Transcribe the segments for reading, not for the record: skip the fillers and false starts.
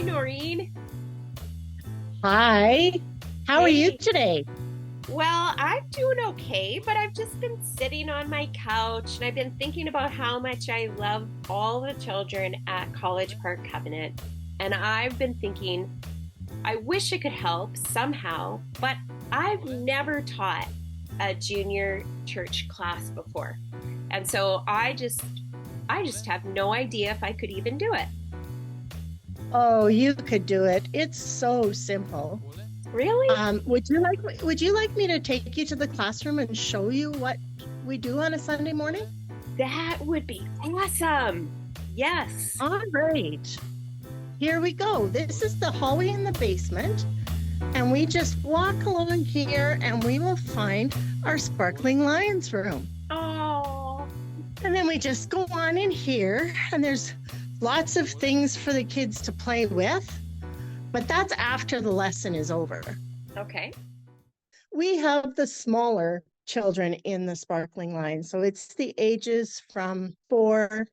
Noreen. Hi, how are you Hey. today? Well, I'm doing okay, but I've just been sitting on my couch and I've been thinking about how much I love all the children at College Park Covenant. And I've been thinking, I wish I could help somehow, but I've never taught a junior church class before. And so I just have no idea if I could even do it. Oh, you could do it. It's so simple. Really? Would you like me to take you to the classroom and show you what we do on a Sunday morning? That would be awesome. Yes. All right. Here we go. This is the hallway in the basement, and we just walk along here and we will find our sparkling lions room. Oh, And then we just go on in here, and there's lots of things for the kids to play with, but that's after the lesson is over. okay. We have the smaller children in the sparkling line. So it's the ages from 4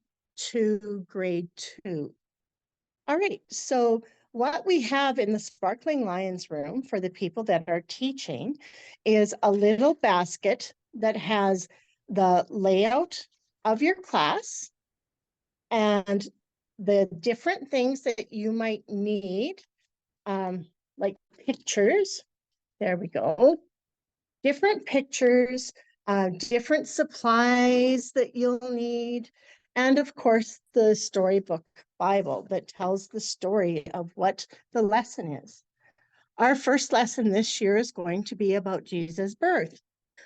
to grade 2. All right. So what we have in the Sparkling Lions room for the people that are teaching is a little basket that has the layout of your class and the different things that you might need, like pictures. There we go. Different pictures, different supplies that you'll need, and of course, the storybook Bible that tells the story of what the lesson is. Our first lesson this year is going to be about Jesus' birth.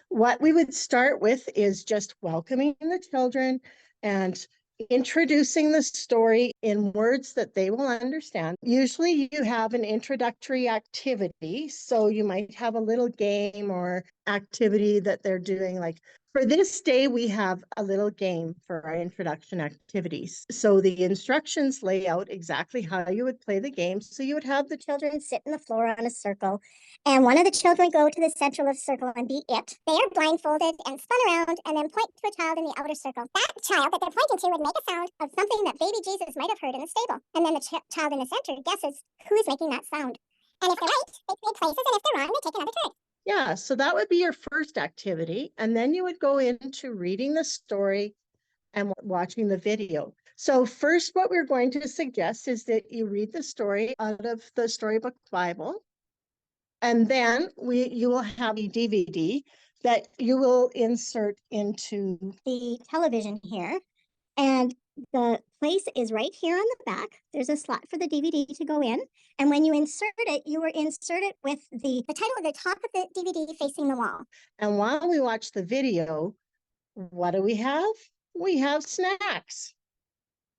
What we would start with is just welcoming the children and introducing the story in words that they will understand. Usually you have an introductory activity, so you might have a little game or activity that they're doing. Like for this day, we have a little game for our introduction activities. So the instructions lay out exactly how you would play the game. So you would have the children sit in the floor on a circle, and one of the children go to the center of the circle and be it. They are blindfolded and spun around and then point to a child in the outer circle. That child that they're pointing to would make a sound of something that baby Jesus might have heard in the stable. And then the child in the center guesses who's making that sound. And if they're right, they trade places, and if they're wrong, they take another turn. Yeah, so that would be your first activity. And then you would go into reading the story and watching the video. So first, what we're going to suggest is that you read the story out of the storybook Bible. And then you will have a DVD that you will insert into the television here. And the place is right here on the back. There's a slot for the DVD to go in. And when you insert it, you will insert it with the title at the top of the DVD facing the wall. And while we watch the video, what do we have? We have snacks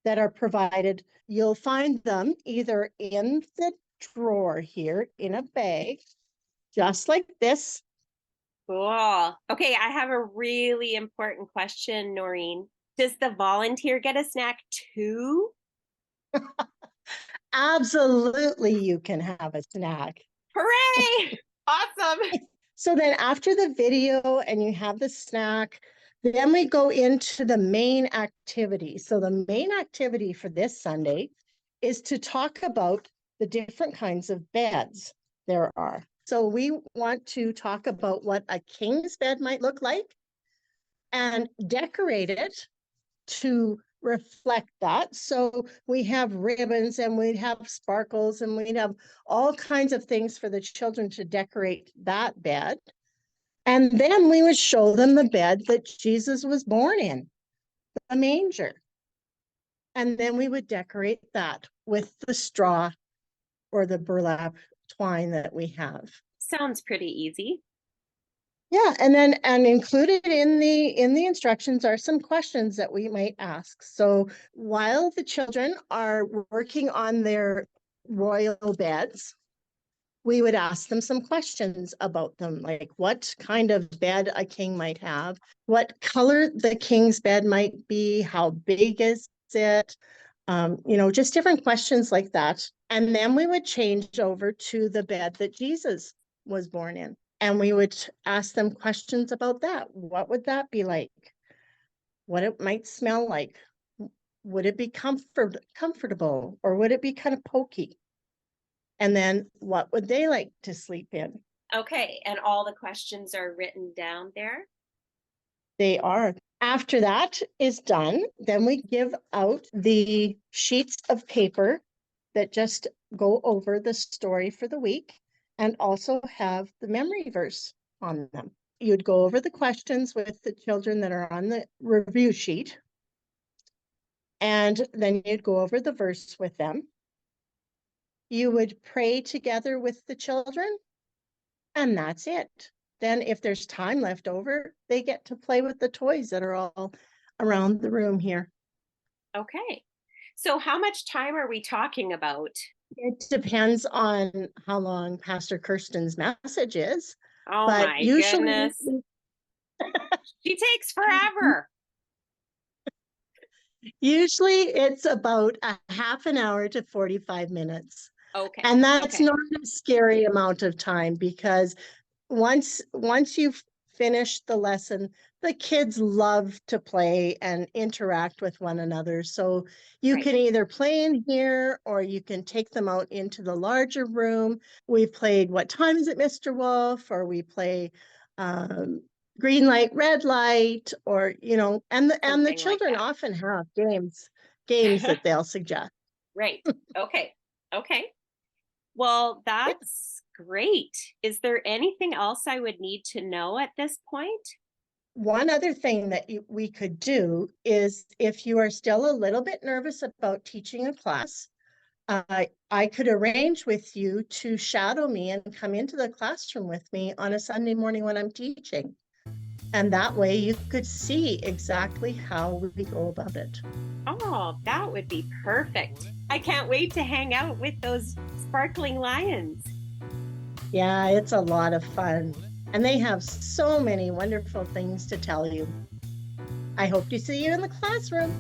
that are provided. You'll find them either in the drawer here in a bag, just like this. Cool. Okay, I have a really important question, Noreen. Does the volunteer get a snack too? Absolutely, you can have a snack. Hooray! Awesome. So then after the video and you have the snack, then we go into the main activity. So the main activity for this Sunday is to talk about the different kinds of beds there are. So we want to talk about what a king's bed might look like and decorate it to reflect that. So we have ribbons and we'd have sparkles and we'd have all kinds of things for the children to decorate that bed. And then we would show them the bed that Jesus was born in, the manger. And then we would decorate that with the straw or the burlap twine that we have. Sounds pretty easy. Yeah, and included in the instructions are some questions that we might ask. So while the children are working on their royal beds, we would ask them some questions about them, like what kind of bed a king might have, what color the king's bed might be, how big is it, just different questions like that. And then we would change over to the bed that Jesus was born in. And we would ask them questions about that. What would that be like? What it might smell like? Would it be comfortable or would it be kind of pokey? And then what would they like to sleep in? Okay, and all the questions are written down there? They are. After that is done, then we give out the sheets of paper that just go over the story for the week and also have the memory verse on them. You'd go over the questions with the children that are on the review sheet, and then you'd go over the verse with them. You would pray together with the children, and that's it. Then if there's time left over, they get to play with the toys that are all around the room here. Okay. So how much time are we talking about? It depends on how long Pastor Kirsten's message is, Oh but my goodness. She takes forever. usually it's about a half an hour to 45 minutes. Okay. And that's Okay. not a scary amount of time because once you've finished the lesson, the kids love to play and interact with one another. So you Right. can either play in here or you can take them out into the larger room. We played What Time Is It, Mr. Wolf? Or we play um, green light, red light, or and the Something like children that. often have games that they'll suggest. Right. Okay. Okay. Well, that's great. Is there anything else I would need to know at this point? One other thing that we could do is if you are still a little bit nervous about teaching a class, I could arrange with you to shadow me and come into the classroom with me on a Sunday morning when I'm teaching. And that way you could see exactly how we go about it. Oh, that would be perfect. I can't wait to hang out with those sparkling lions. Yeah, it's a lot of fun. And they have so many wonderful things to tell you. I hope to see you in the classroom.